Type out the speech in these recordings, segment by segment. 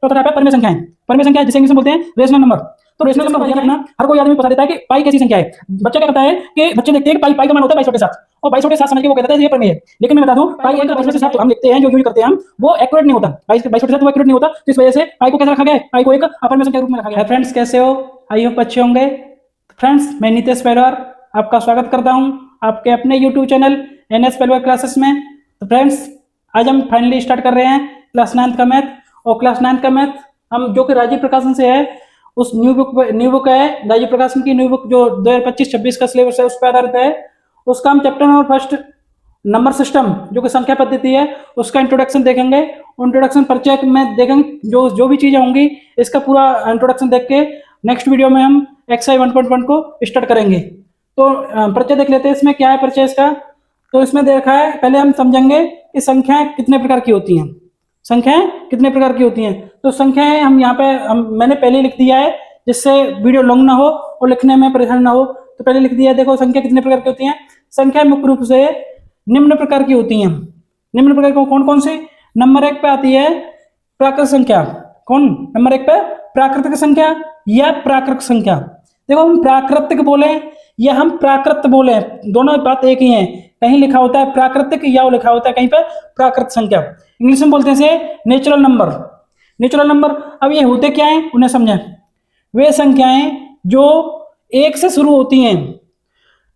चौथा टाइप है परिमेय संख्याएं। परिमेय संख्या जिसे इंग्लिश में बोलते हैं रेशनल नंबर। तो रेशनल नंबर ध्यान रखना, हर कोई आदमी बता देता है कि पाई कैसी संख्या है। बच्चा क्या करता है कि बच्चे देखते हैं कि पाई का मान होता है 22/7 और 22/7 समझ के वो कहता है ये परिमेय है। लेकिन मैं बता दूं पाई 22/7 हम लिखते हैं जो यूज करते हैं हम, वो एक्यूरेट नहीं होता। 22/7 वो एक्यूरेट नहीं होता, तो इस वजह से पाई को कैसे रखा गया है, पाई को एक अपरिमेय संख्या के रूप में रखा गया है। फ्रेंड्स कैसे हो, आई होप अच्छे होंगे। फ्रेंड्स मैं नितेश पहलवार आपका स्वागत करता हूं आपके अपने यूट्यूब चैनल NS पहलवार क्लासेस में। तो फ्रेंड्स आज हम फाइनली स्टार्ट कर रहे हैं क्लास 9 का मैथ। और क्लास 9 का मैथ हम जो कि राजीव प्रकाशन से है, उस न्यू बुक है राजीव प्रकाशन की न्यू बुक जो 2025-26 का सिलेबस है उस पर आधारित है। उसका हम chapter number first number system जो कि संख्या पद्धति है उसका इंट्रोडक्शन देखेंगे। इंट्रोडक्शन परिचय में देखेंगे जो भी चीजें होंगी, इसका पूरा इंट्रोडक्शन देख के नेक्स्ट वीडियो में हम एक्सरसाइज 1.1 को स्टार्ट करेंगे। तो परिचय देख लेते हैं, इसमें क्या है परिचय इसका। तो इसमें देखा है, पहले हम समझेंगे कि संख्याएं कितने प्रकार की होती हैं। संख्याएं कितने प्रकार की होती हैं, तो संख्याएं हम यहाँ पे मैंने पहले लिख दिया है जिससे वीडियो लॉन्ग ना हो और लिखने में परेशानी ना हो। तो पहले लिख दिया है, देखो संख्या कितने प्रकार की होती हैं। संख्या मुख्य रूप से निम्न प्रकार की होती हैं। निम्न प्रकार की कौन कौन सी? नंबर 1 पे आती है प्राकृतिक संख्या। कौन? नंबर 1 पे प्राकृतिक संख्या या प्राकृतिक संख्या। देखो हम प्राकृतिक बोले या हम प्राकृत बोले, दोनों बात एक ही है। कहीं लिखा होता है प्राकृतिक या लिखा होता है कहीं पे प्राकृत संख्या। इंग्लिश में बोलते हैं इसे नेचुरल नंबर। नेचुरल नंबर अब ये होते क्या है उन्हें समझें। वे संख्याएं जो 1 से शुरू होती हैं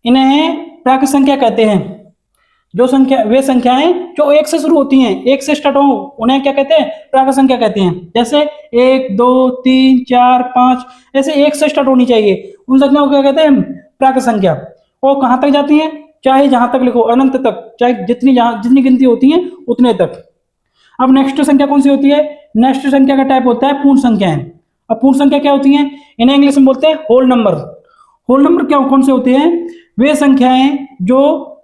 इन्हें प्राकृत संख्या कहते हैं। जो संख्या वे संख्याएं जो 1 से शुरू होती हैं, 1 से स्टार्ट हो, उन्हें क्या कहते हैं? प्राकृत संख्या कहते हैं। जैसे 1 2 3 4 5 ऐसे 1 से स्टार्ट होनी चाहिए, उन संख्याओं को क्या कहते हैं? प्राकृत संख्या। और कहाँ तक जाती हैं? चाहे जहां तक लिखो अनंत तक, चाहे जितनी गिनती होती है उतने तक। अब नेक्स्ट संख्या कौन सी होती है? नेक्स्ट संख्या का टाइप होता है पूर्ण संख्याएं। अब पूर्ण संख्या क्या होती है? इन्हें इंग्लिश में बोलते हैं होल नंबर। होल नंबर क्या कौन से होते हैं? वे संख्याएं जो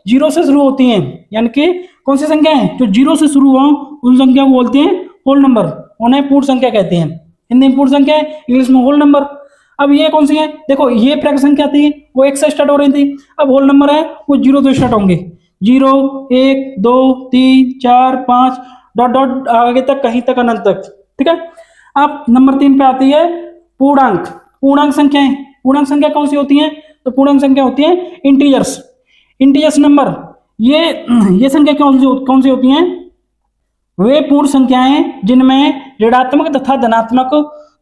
0 से शुरू होती हैं, यानी कि कौन सी संख्याएं जो 0 से शुरू हो उन संख्या को बोलते हैं होल नंबर, उन्हें पूर्ण संख्या कहते हैं। हिंदी में पूर्ण संख्या है, इंग्लिश में होल नंबर। अब ये कौन सी है? देखो ये प्राकृत संख्या थी, वो 1 से स्टार्ट हो रही थी। अब होल नंबर है वो 0 से स्टार्ट होंगे। 0 1 2 3 4 5 डॉट डॉट आगे तक, कहीं तक अनंत तक। ठीक है। अब नंबर 3 पे आती है पूर्णांक। पूर्णांक संख्याएं। पूर्णांक संख्या कौन सी होती है? तो पूर्णांक संख्या होती है इंटीजर्स। इंटीजर्स नंबर ये संख्या कौन सी होती हैं? वे पूर्ण संख्याएं जिनमें ऋणात्मक तथा धनात्मक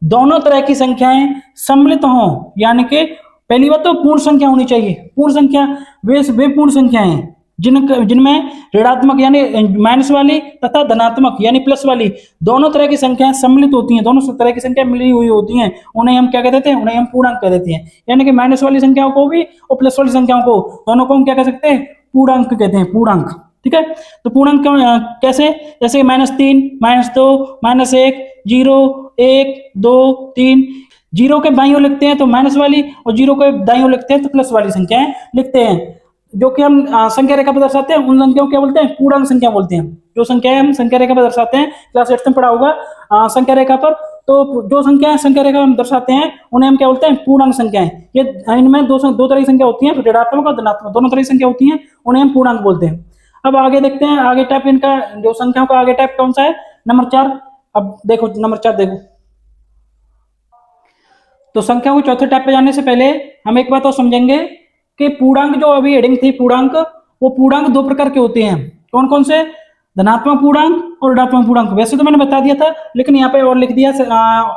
दोनों तरह की संख्याएं सम्मिलित हों। यानी कि पहली बात तो पूर्ण संख्या होनी चाहिए। पूर्ण संख्या वे पूर्ण संख्याएं जिनमें ऋणात्मक यानी माइनस वाली तथा धनात्मक यानी प्लस वाली दोनों तरह की संख्याएं सम्मिलित होती हैं, दोनों तरह की संख्या मिली हुई होती हैं, उन्हें हम क्या कह देते हैं? उन्हें हम पूर्णांक कह देते हैं। यानी कि माइनस वाली संख्याओं को भी और प्लस वाली संख्याओं को, दोनों को हम क्या कह सकते हैं? पूर्णांक कहते हैं, पूर्णांक। ठीक है। तो पूर्णांक कैसे? जैसे -3 -2 -1 0 1 2 3। 0 के बाईं ओर लिखते हैं तो माइनस वाली और 0 के दाईं ओर लिखते हैं तो प्लस वाली संख्याएं लिखते हैं। जो कि हम संख्या रेखा पर दर्शाते हैं उन संख्याओं को क्या बोलते हैं? पूर्णांक संख्या बोलते हैं। जो संख्याएं हम संख्या रेखा पर दर्शाते हैं, क्लास 8 में पढ़ा होगा संख्या रेखा पर, तो जो संख्याएं संख्या रेखा हम दर्शाते हैं उन्हें हम क्या बोलते हैं? पूर्णांक संख्याएं। ये इनमें दो तरह की संख्या होती है, ऋणात्मक और धनात्मक दोनों तरह की संख्या होती है, उन्हें हम पूर्णांक बोलते हैं। अब आगे देखते हैं, आगे टाइप इनका जो संख्याओं का आगे टाइप कौन सा है? नंबर 4। अब देखो नंबर 4 देखो। तो संख्या को चौथे टाइप पे जाने से पहले हम एक बात और समझेंगे कि पूर्णांक जो अभी हेडिंग थी पूर्णांक, वो पूर्णांक 2 प्रकार के होते हैं। कौन कौन से? धनात्मक पूर्णांक और ऋणात्मक पूर्णांक। वैसे तो मैंने बता दिया था, लेकिन यहाँ पे और लिख दिया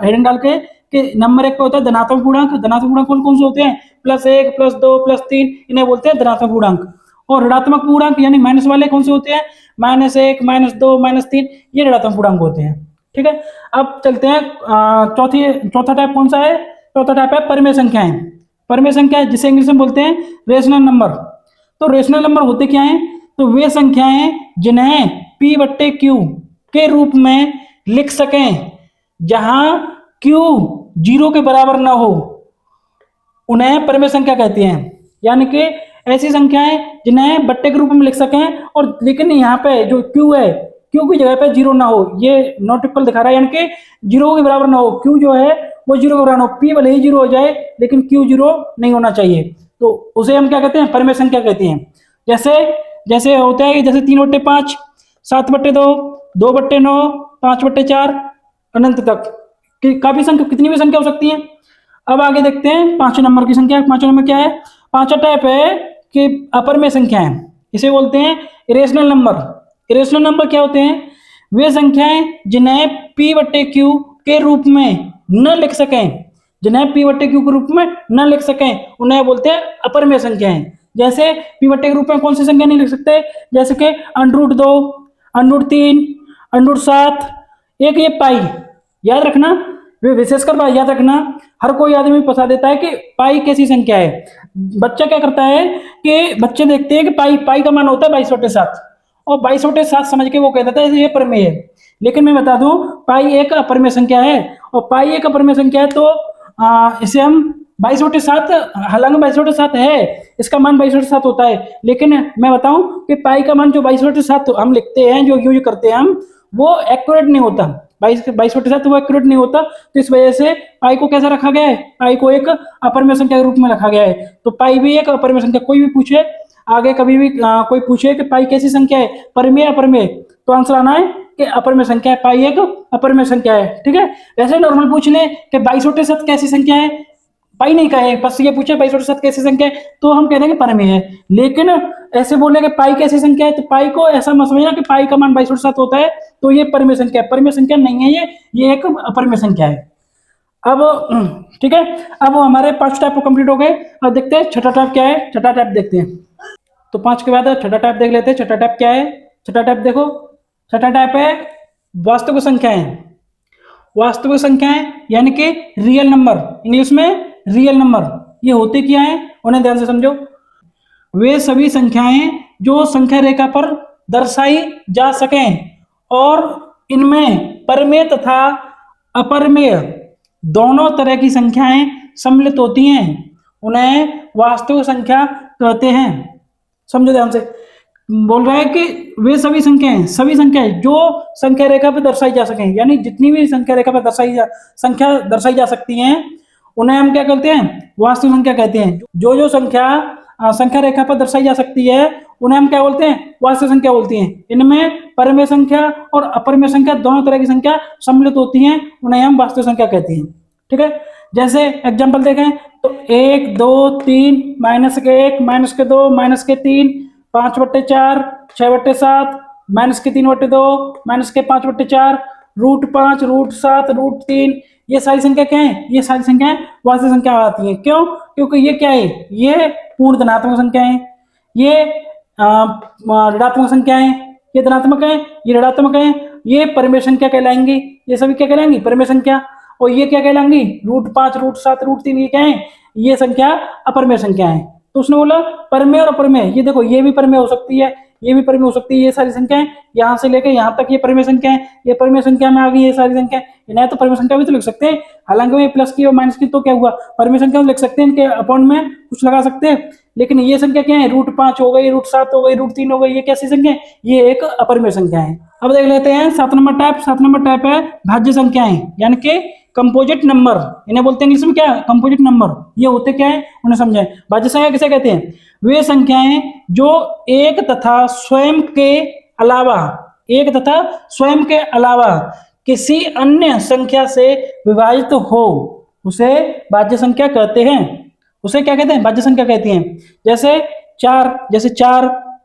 हेडिंग डाल के कि नंबर 1 पे होता है धनात्मक पूर्णांक। धनात्मक पूर्णांक कौन कौन से होते हैं? +1 +2 +3, इन्हें बोलते हैं धनात्मक पूर्णांक। और ऋणात्मक पूर्णांक यानी माइनस वाले कौन से होते हैं? -1 -2 -3, ये ऋणात्मक पूर्णांक होते हैं। ठीक है। अब चलते हैं चौथा टाइप कौन सा है? चौथा टाइप है परिमेय संख्याएं। परिमेय संख्या जिसे इंग्लिश में बोलते हैं रेशनल नंबर। तो रेशनल नंबर होते क्या हैं? तो वे संख्याएं जिन्हें P/Q के रूप में लिख सकें जहां Q 0 के बराबर ना हो, उन्हें परिमेय संख्या कहते हैं। यानी कि ऐसी संख्याएं जिन्हें बट्टे के रूप में लिख सकें और लेकिन यहाँ पे जो Q है, Q की जगह पे 0 ना हो, ये नॉट इक्वल दिखा रहा है, यानी कि 0 के बराबर ना हो। Q जो है वो 0 के बराबर हो, P भले ही 0 हो जाए लेकिन Q 0 नहीं होना चाहिए, तो उसे हम क्या कहते हैं? परिमेय संख्या कहते हैं। जैसे होता है कि जैसे 3/5 7/2 2/9 5/4 अनंत तक कि काफी संख्या, कितनी भी संख्या हो सकती है। अब आगे देखते हैं 5 नंबर की संख्या। 5 नंबर क्या है? पांचवा टाइप है कि अपरमेय संख्या है, इसे बोलते हैं इरेशनल नंबर। इरेशनल नंबर क्या होते हैं? वे संख्याएं जिन्हें p बट्टे क्यू के रूप में न लिख सकें, जिन्हें p बट्टे क्यू के रूप में न लिख सकें उन्हें बोलते हैं अपरमेय संख्याएं। जैसे p बट्टे के रूप में कौन सी संख्या नहीं लिख सकते? जैसे कि √2, √3, √7, एक ये पाई। याद रखना, वे विशेषकर बात याद रखना, हर कोई आदमी फंसा देता है कि पाई कैसी संख्या है। बच्चा क्या करता है कि बच्चे देखते हैं कि पाई का मान होता है 22/7 और 22/7 समझ के वो कह देता है ये परमेय है। लेकिन मैं बता दूं पाई एक अपरमेय संख्या है, और पाई एक अपरमेय संख्या है तो इसे हम 22/7, हालांकि 22/7 है, इसका मान 22/7 होता है, लेकिन मैं बताऊं कि पाई का मान जो 22/7 हम लिखते हैं, जो यूज करते हैं हम, वो एक्यूरेट नहीं होता। 22/7 वो एक्यूरेट नहीं होता, तो इस वजह से पाई को कैसा रखा गया है? पाई को एक अपरमेय संख्या के रूप में रखा गया है। तो पाई भी एक अपरमेय संख्या। कोई भी पूछे आगे, कभी भी कोई पूछे कि पाई कैसी संख्या है, परमेय अपरमेय, तो आंसर आना है कि अपरमेय संख्या है, पाई एक अपरमेय संख्या है। ठीक है, वैसे नॉर्मल पूछ ले कि 22/7 कैसी संख्या है, पाई नहीं कहे, बस ये पूछे 22/7 कैसी संख्या है, तो हम कह देंगे परमेय है। लेकिन ऐसे बोले कि पाई कैसी संख्या है, तो पाई को ऐसा मत समझना कि पाई का मान 22/7 होता है तो ये परमेय संख्या है। परमेय संख्या नहीं है, ये एक अपरमेय संख्या है। अब ठीक है, अब हमारे 5 टाइप कंप्लीट हो गए। अब देखते हैं छठा टाइप क्या है। छठा टाइप देखते हैं, तो 5 के बाद छठा टाइप देख लेते हैं। छठा टाइप क्या है? छठा टाइप देखो, छठा टाइप है वास्तविक संख्याएं। वास्तविक संख्याएं यानी कि रियल नंबर, इंग्लिश में रियल नंबर। ये होते क्या है, उन्हें ध्यान से समझो। वे सभी संख्याएं जो संख्या रेखा पर दर्शाई जा सकें और इनमें परमेय तथा अपरमेय दोनों तरह की संख्याएं सम्मिलित होती हैं, उन्हें वास्तविक संख्या कहते हैं। समझो ध्यान से, बोल रहा है कि वे सभी संख्याएं जो संख्या रेखा पर दर्शाई जा सकें, यानी जितनी भी संख्या रेखा पर संख्या दर्शाई जा सकती हैं, उन्हें हम क्या कहते हैं? वास्तविक संख्या कहते हैं। जो संख्या रेखा पर दर्शाई जा सकती है उन्हें हम क्या बोलते हैं? वास्तविक संख्या बोलती हैं। इनमें परमेय संख्या और अपरमेय संख्या दोनों तरह की संख्या सम्मिलित होती हैं, उन्हें हम वास्तविक संख्या कहते हैं। ठीक है, जैसे एग्जाम्पल देखें तो 1, 2, 3, -1, -2, -3, 5/4, 6/7, -3/2, -5/4, √5, √7, √3, ये सारी संख्या क्या है? ये सारी संख्याएं वास्तविक संख्या आती हैं। क्यों? क्योंकि ये क्या है? ये पूर्ण धनात्मक संख्या है, ये ऋणात्मक संख्या है, ये धनात्मक है, ये ऋणात्मक है, ये परमेय संख्या कहलाएंगी। ये सभी क्या कहलाएंगी? परमेय संख्या। और ये क्या कहलाएंगी? √5, √7, √3, ये क्या है? ये संख्या अपरमेय संख्या है। तो उसने बोला परमेय और अपरमेय, ये देखो ये भी परमेय हो सकती है, ये भी परमेय हो सकती है। ये सारी संख्याएं यहाँ से लेकर यहाँ तक ये परमेय संख्या है, ये परमेय संख्या में आ गई ये सारी संख्या। इन्हें तो परमेय संख्या भी तो लिख सकते हैं, हालांकि में प्लस की और माइनस की तो क्या हुआ, परमेय संख्या लिख सकते हैं, इनके अपॉन में कुछ लगा सकते हैं। लेकिन ये संख्या क्या है? √5 हो गई, √7 हो गई, √3 हो गई, ये कैसी संख्या है? ये एक अपरमेय संख्या है। अब देख लेते हैं 7 नंबर टाइप। 7 नंबर टाइप है भाज्य संख्याएं, यानी कि कंपोजिट नंबर। इन्हें बोलते हैं इंग्लिश में क्या? Composite number. ये होते क्या है उन्हें समझाएं। भाज्य संख्या किसे कहते हैं? वे संख्याएं जो एक तथा स्वयं के अलावा किसी अन्य संख्या से विभाजित हो, उसे भाज्य संख्या कहते हैं। उसे क्या कहते हैं? भाज्य संख्या कहते हैं। जैसे 4,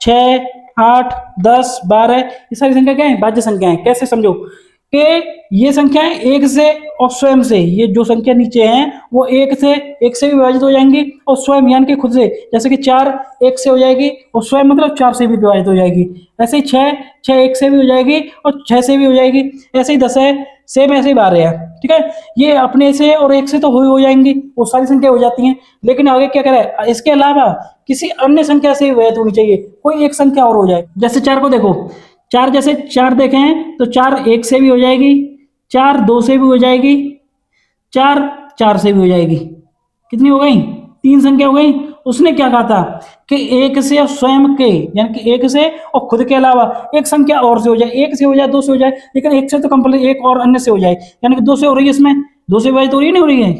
6, 8, 10, 12, ये सारी संख्या क्या है? भाज्य संख्याएं। कैसे समझो कि ये संख्याएं एक से और स्वयं से, ये जो संख्या नीचे हैं वो एक से भी विभाजित हो जाएंगी और स्वयं यानी कि खुद से। जैसे कि 4 1 से हो जाएगी और स्वयं मतलब 4 से भी विभाजित हो जाएगी। ऐसे ही 6 1 से भी हो जाएगी और 6 से भी हो जाएगी। ऐसे ही 10 है, सेम ऐसे ही 12 है। ठीक है, ये अपने से और 1 से तो हो जाएंगी, वो सारी संख्या हो जाती हैं। लेकिन आगे क्या करें? इसके अलावा किसी अन्य संख्या से विभाजित होनी चाहिए, कोई एक संख्या और हो जाए। जैसे 4 को देखो, 4 जैसे 4 देखें तो 4 1 से भी हो जाएगी, 4 2 से भी हो जाएगी, 4 4 से भी हो जाएगी। कितनी हो गई? 3 संख्या हो गई। उसने क्या कहा था कि एक से और स्वयं के, यानी कि एक से और खुद के अलावा एक संख्या और से हो जाए, 1 से हो जाए, 2 से हो जाए, लेकिन 1 से तो कंपल्सरी एक और अन्य से हो जाए, यानी कि 2 से हो रही है, इसमें 2 से विभाजित हो रही है, नहीं हो रही है?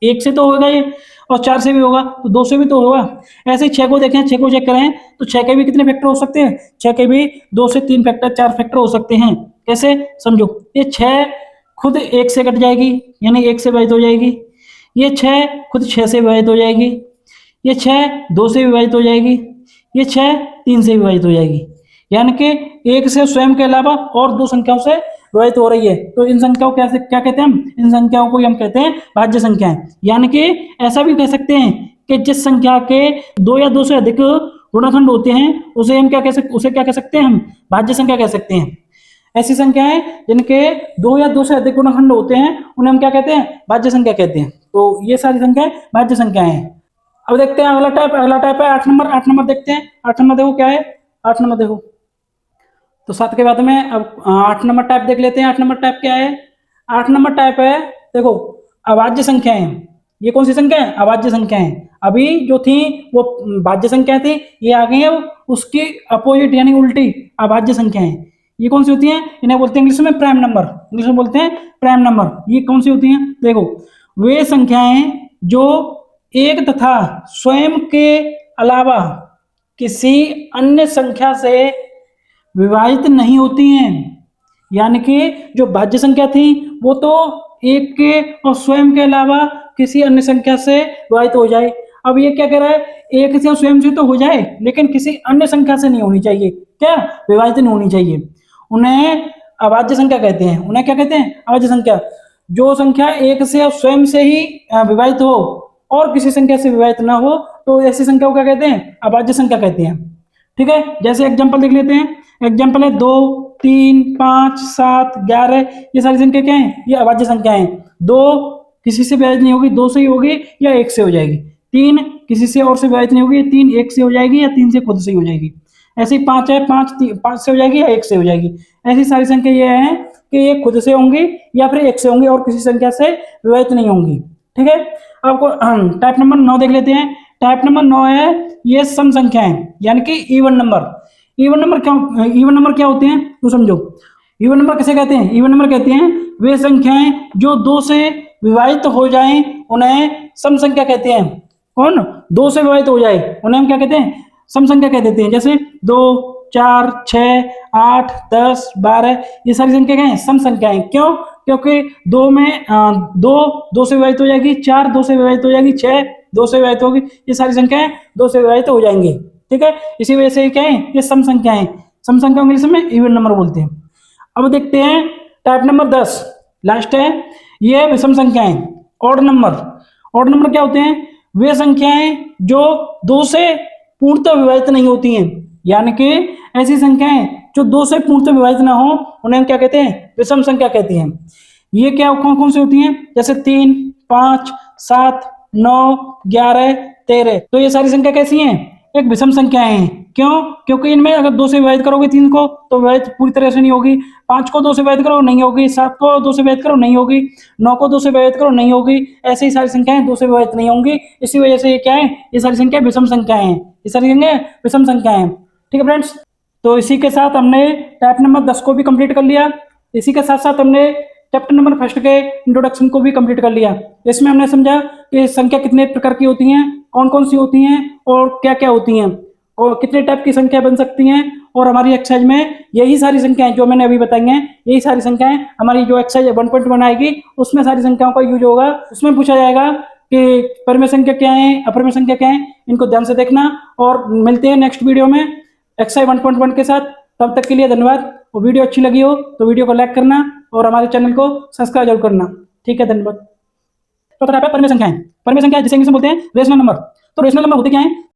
1 से तो होगा ये, और 4 से भी होगा, तो 2 से भी तो होगा। ऐसे ही 6 को देखें, 6 को चेक करें तो 6 के भी कितने फैक्टर हो सकते हैं? 6 के भी 2 से 3 फैक्टर, 4 फैक्टर हो सकते हैं। कैसे? समझो, ये 6 खुद 1 से कट जाएगी, यानी 1 से विभाजित हो जाएगी। ये 6 खुद 6 से विभाजित हो जाएगी। ये 6 2 से विभाजित हो जाएगी। ये 6 3 से विभाजित हो जाएगी। यानी कि 1 से स्वयं के अलावा और 2 संख्याओं से विभाजित हो रही है। तो इन संख्याओं को क्या कहते हैं हम? इन संख्याओं को हम कहते हैं भाज्य संख्याएं। यानी कि ऐसा भी कह सकते हैं कि जिस संख्या के 2 या 2 से अधिक गुणनखंड होते हैं उसे हम क्या कह सकते हैं? हम भाज्य संख्या कह सकते हैं। ऐसी संख्याएं जिनके 2 या 2 से अधिक गुणनखंड होते हैं उन्हें हम क्या कहते हैं? भाज्य संख्या कहते हैं। तो ये सारी संख्याएं भाज्य संख्याएं हैं। अब देखते हैं अगला टाइप है 8 नंबर। 8 नंबर देखते हैं। 8 नंबर देखो क्या है? 8 नंबर देखो, तो 7 के बाद में अब 8 नंबर टाइप देख लेते हैं। 8 नंबर टाइप क्या है? 8 नंबर टाइप है, देखो, अभाज्य संख्याएं। ये कौन सी संख्या है? अभाज्य संख्याएं। अभी जो थी वो भाज्य संख्या थी, ये आ गई है उसकी अपोजिट यानी उल्टी अभाज्य संख्याएं। ये कौन सी होती हैं? इन्हें बोलते हैं इंग्लिश में प्राइम नंबर। इंग्लिश में बोलते हैं प्राइम नंबर। ये कौन सी होती हैं? देखो, वे संख्याएं जो एक तथा स्वयं के अलावा किसी अन्य संख्या से विभाजित नहीं होती हैं। यानी कि जो भाज्य संख्या थी वो तो एक के और स्वयं के अलावा किसी अन्य संख्या से विभाजित हो जाए। अब ये क्या कह रहा है? एक से और स्वयं से तो हो जाए लेकिन किसी अन्य संख्या से नहीं होनी चाहिए। क्या? विभाजित नहीं होनी चाहिए। उन्हें अभाज्य संख्या कहते हैं। उन्हें क्या कहते हैं? अभाज्य संख्या। जो संख्या एक से और स्वयं से ही विभाजित हो और किसी संख्या से विभाजित ना हो तो ऐसी संख्या को क्या कहते हैं? अभाज्य संख्या कहते हैं। ठीक है, जैसे एग्जांपल देख लेते हैं। एग्जांपल है 2 3 5 7 11। ये सारी संख्या क्या है? ये अभाज्य संख्या है। 2 किसी से विभाजित नहीं होगी, 2 से ही होगी या 1 से हो जाएगी। 3 किसी से और से विभाजित नहीं होगी, 3 1 से हो जाएगी या 3 से खुद से ही हो जाएगी। ऐसे ही 5 है, 5 से हो जाएगी या 1 से हो जाएगी। ऐसी सारी संख्या ये है कि ये खुद से होंगी या फिर 1 से होंगी और किसी संख्या से विभाजित नहीं होंगी। ठीक है, आपको टाइप नंबर 9 देख लेते हैं। टाइप नंबर 9 है ये सम संख्याएं यानी कि इवन नंबर। इवन नंबर क्या होते हैं तो समझो। इवन नंबर किसे कहते हैं? इवन नंबर कहते हैं वे संख्याएं जो 2 से विभाजित हो जाएं उन्हें सम संख्या कहते हैं। कौन? 2 से विभाजित हो जाए उन्हें हम क्या कहते हैं? सम संख्या कह देते हैं। जैसे 2 4 6 8 10 12 ये सारी संख्या क्या है? सम संख्याएं। क्यों? क्योंकि 2 में 2 से विभाजित हो जाएगी, 4 2 से विभाजित हो जाएगी, 6 2 से विभाजित होगी। ये सारी संख्याएं 2 से विभाजित हो जाएंगी। ठीक है, इसी वजह से क्या है? ये सम संख्याएं। सम संख्या इंग्लिश में इवन नंबर बोलते हैं। अब देखते हैं टाइप नंबर 10 लास्ट है, ये विषम संख्याएं, ऑड नंबर। ऑड नंबर क्या होते हैं? वे संख्याएं जो 2 से पूर्णतः विभाजित नहीं होती हैं। यानी कि ऐसी संख्याएं जो 2 से पूर्णतः विभाजित ना हो उन्हें हम क्या कहते हैं? विषम संख्या कहते हैं। ये क्या कौन कौन सी होती हैं? जैसे 3 5 7 9 11 13। तो ये सारी संख्या कैसी हैं? एक विषम संख्याएं हैं। क्यों? क्योंकि इनमें अगर 2 से विभाजित करोगे 3 को तो विभाजित पूरी तरह से नहीं होगी। 5 को 2 से विभाजित करो नहीं होगी। 7 को 2 से विभाजित करो नहीं होगी। 9 को 2 से विभाजित करो नहीं होगी। ऐसे ही सारी संख्याएं 2 से विभाजित नहीं होंगी। इसी वजह से ये क्या है? ये सारी संख्या विषम संख्याएं हैं। ये सारी संख्या विषम संख्याएं हैं। ठीक है फ्रेंड्स, तो इसी के साथ हमने टाइप नंबर 10 को भी कंप्लीट कर लिया। इसी के साथ साथ हमने चैप्टर नंबर 1 के इंट्रोडक्शन को भी कंप्लीट कर लिया। इसमें हमने समझा कि संख्या कितने प्रकार की होती हैं, कौन कौन सी होती हैं और क्या क्या होती हैं और कितने टाइप की संख्या बन सकती हैं। और हमारी एक्सरसाइज में यही सारी संख्याएं जो मैंने अभी बताई हैं, यही सारी संख्याएं हमारी जो एक्सरसाइज 1.1 आएगी उसमें सारी संख्याओं का यूज होगा। उसमें पूछा जाएगा कि परिमेय संख्या क्या है, अपरिमेय संख्या क्या है। इनको ध्यान से देखना और मिलते हैं नेक्स्ट वीडियो में एक्सरसाइज 1.1 के साथ। तब तक के लिए धन्यवाद। और वीडियो अच्छी लगी हो तो वीडियो को लाइक करना और हमारे चैनल को सब्सक्राइब जरूर करना। ठीक है, धन्यवाद। तो परिमेय संख्याएं। परिमेय संख्या जिसे इंग्लिश में बोलते हैं रेशनल नंबर। तो रेशनल नंबर होते क्या है?